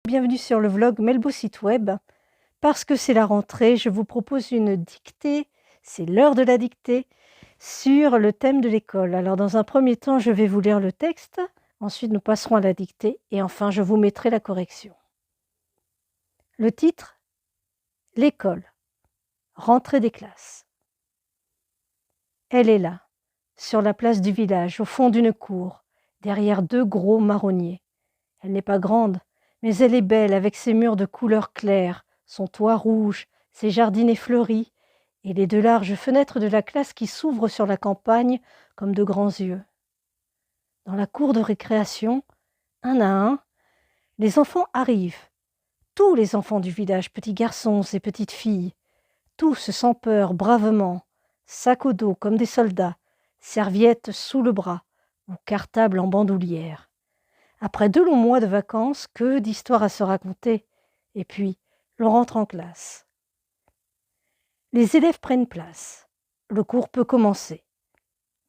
Bienvenue sur le vlog Melbo site web. Parce que c'est la rentrée, je vous propose une dictée, c'est l'heure de la dictée, sur le thème de l'école. Alors dans un premier temps, je vais vous lire le texte, ensuite nous passerons à la dictée et enfin je vous mettrai la correction. Le titre, l'école, rentrée des classes. Elle est là, sur la place du village, au fond d'une cour, derrière deux gros marronniers. Elle n'est pas grande, mais elle est belle avec ses murs de couleur claire, son toit rouge, ses jardinets fleuris et les deux larges fenêtres de la classe qui s'ouvrent sur la campagne comme de grands yeux. Dans la cour de récréation, un à un, les enfants arrivent, tous les enfants du village, petits garçons et petites filles, tous sans peur, bravement, sac au dos comme des soldats, serviettes sous le bras ou cartable en bandoulière. Après 2 longs mois de vacances, que d'histoires à se raconter. Et puis, l'on rentre en classe. Les élèves prennent place. Le cours peut commencer.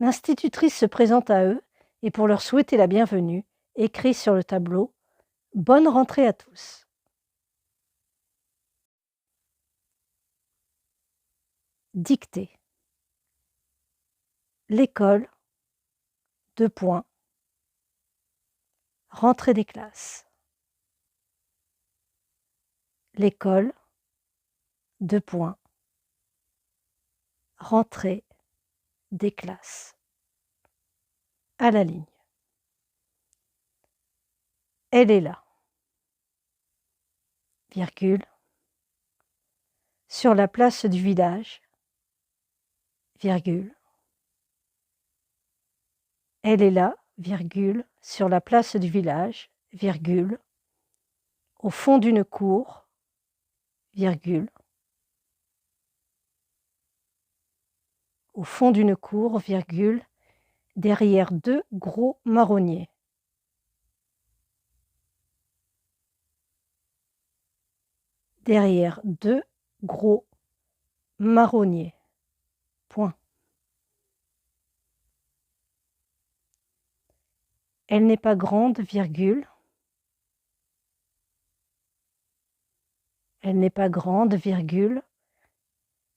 L'institutrice se présente à eux et pour leur souhaiter la bienvenue, écrit sur le tableau « Bonne rentrée à tous ». Dictée. L'école, : rentrée des classes. L'école, : rentrée des classes. À la ligne. Elle est là, virgule, sur la place du village, virgule. Elle est là, virgule, sur la place du village, virgule, au fond d'une cour, virgule, au fond d'une cour, virgule, derrière deux gros marronniers. Derrière deux gros marronniers. Point. Elle n'est pas grande, virgule. Elle n'est pas grande, virgule,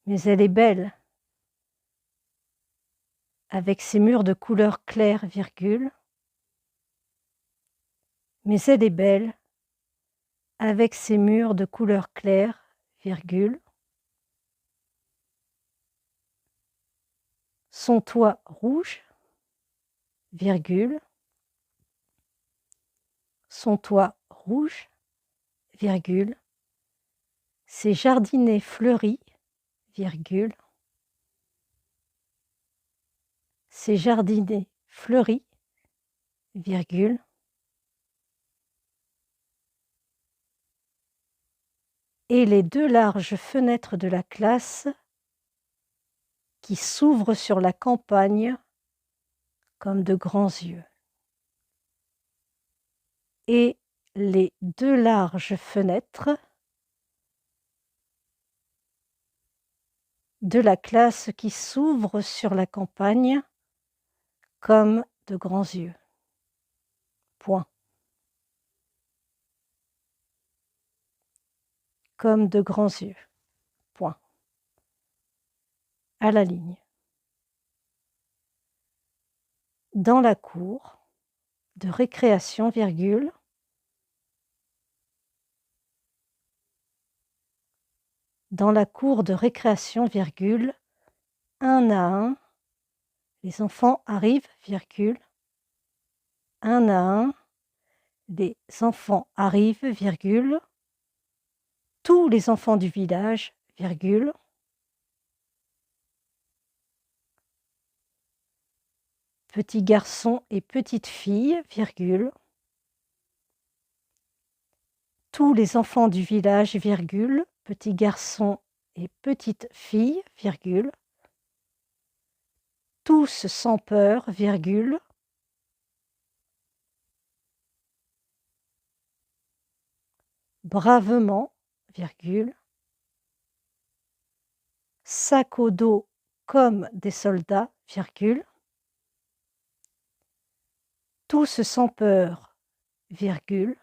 mais elle est belle, avec ses murs de couleur claire, virgule. Mais elle est belle, avec ses murs de couleur claire, virgule. Son toit rouge, virgule. Son toit rouge, virgule. Ses jardinets fleuris, virgule. Ses jardinets fleuris, virgule. Et les deux larges fenêtres de la classe qui s'ouvrent sur la campagne comme de grands yeux. Et les deux larges fenêtres de la classe qui s'ouvrent sur la campagne comme de grands yeux. Point. Comme de grands yeux. Point. À la ligne. Dans la cour de récréation, virgule, dans la cour de récréation, virgule, un à un, les enfants arrivent, virgule, un à un, les enfants arrivent, virgule, tous les enfants du village, virgule, petits garçons et petites filles, virgule, tous les enfants du village, virgule, petits garçons et petites filles, virgule, tous sans peur, virgule, bravement, virgule, sac au dos comme des soldats, virgule, tous sans peur, virgule,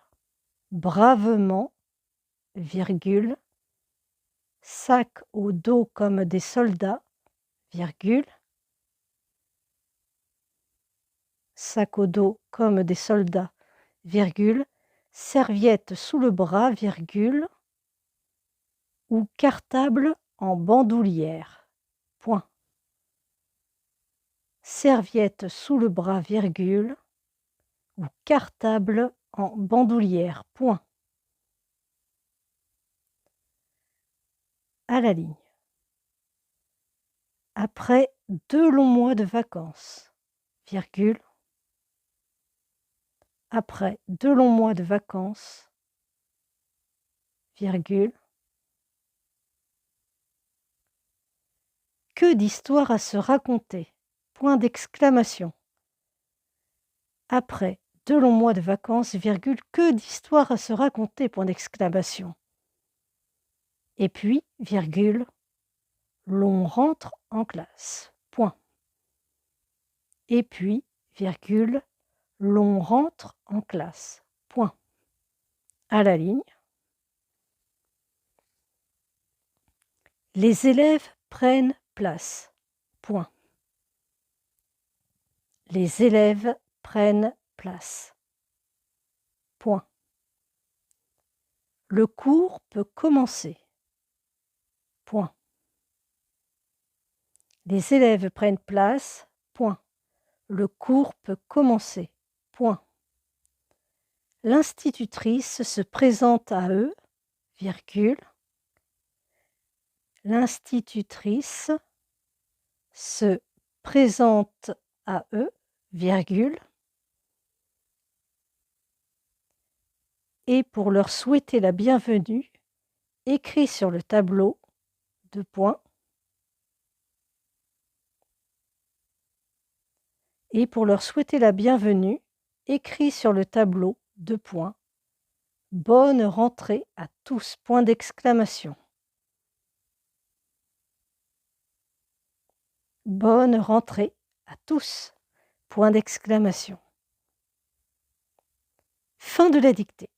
bravement, virgule, sac au dos comme des soldats, virgule, sac au dos comme des soldats, virgule, serviette sous le bras, virgule, ou cartable en bandoulière, point. Serviette sous le bras, virgule, ou cartable en bandoulière, point. À la ligne. Après 2 longs mois de vacances, virgule, après 2 longs mois de vacances, virgule, que d'histoires à se raconter, point d'exclamation. Après 2 longs mois de vacances, virgule, que d'histoires à se raconter, point d'exclamation. Et puis, virgule, l'on rentre en classe, point. Et puis, virgule, l'on rentre en classe, point. À la ligne. Les élèves prennent place, point. Les élèves prennent place, point. Le cours peut commencer, point. Les élèves prennent place, point. Le cours peut commencer, point. L'institutrice se présente à eux, virgule. L'institutrice se présente à eux, virgule. Et pour leur souhaiter la bienvenue, écrit sur le tableau, 2 points. Et pour leur souhaiter la bienvenue, écrit sur le tableau, 2 points. Bonne rentrée à tous, point d'exclamation. Bonne rentrée à tous, point d'exclamation. Fin de la dictée.